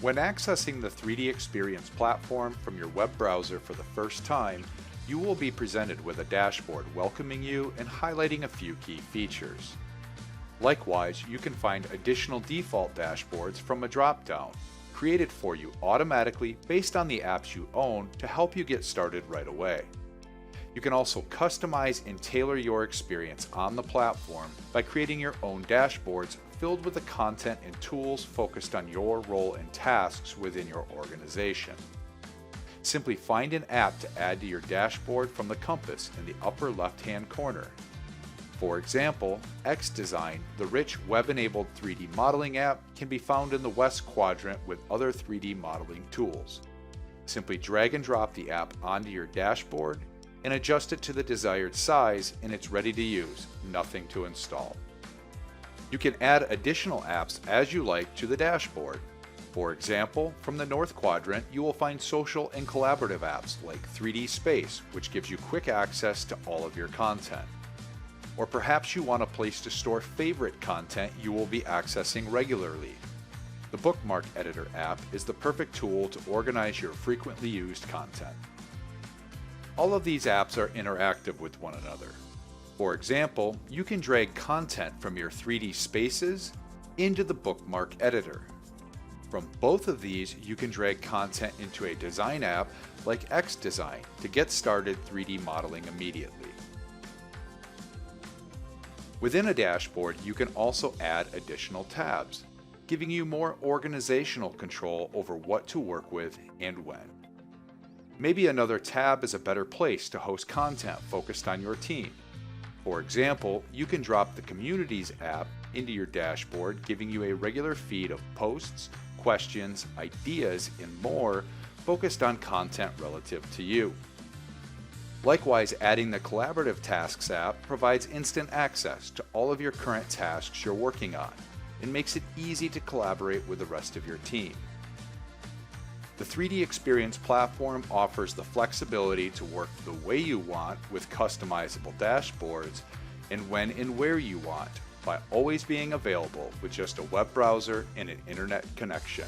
When accessing the 3DEXPERIENCE platform from your web browser for the first time, you will be presented with a dashboard welcoming you and highlighting a few key features. Likewise, you can find additional default dashboards from a drop-down, created for you automatically based on the apps you own to help you get started right away. You can also customize and tailor your experience on the platform by creating your own dashboards filled with the content and tools focused on your role and tasks within your organization. Simply find an app to add to your dashboard from the compass in the upper left-hand corner. For example, XDesign, the rich web-enabled 3D modeling app, can be found in the west quadrant with other 3D modeling tools. Simply drag and drop the app onto your dashboard and adjust it to the desired size and it's ready to use, nothing to install. You can add additional apps as you like to the dashboard. For example, from the north quadrant, you will find social and collaborative apps like 3D Space, which gives you quick access to all of your content. Or perhaps you want a place to store favorite content you will be accessing regularly. The Bookmark Editor App is the perfect tool to organize your frequently used content. All of these apps are interactive with one another. For example, you can drag content from your 3D spaces into the Bookmark Editor. From both of these, you can drag content into a design app like XDesign to get started 3D modeling immediately. Within a dashboard, you can also add additional tabs, giving you more organizational control over what to work with and when. Maybe another tab is a better place to host content focused on your team. For example, you can drop the Communities app into your dashboard, giving you a regular feed of posts, questions, ideas, and more focused on content relative to you. Likewise, adding the Collaborative Tasks app provides instant access to all of your current tasks you're working on and makes it easy to collaborate with the rest of your team. The 3DEXPERIENCE platform offers the flexibility to work the way you want with customizable dashboards and when and where you want, by always being available with just a web browser and an internet connection.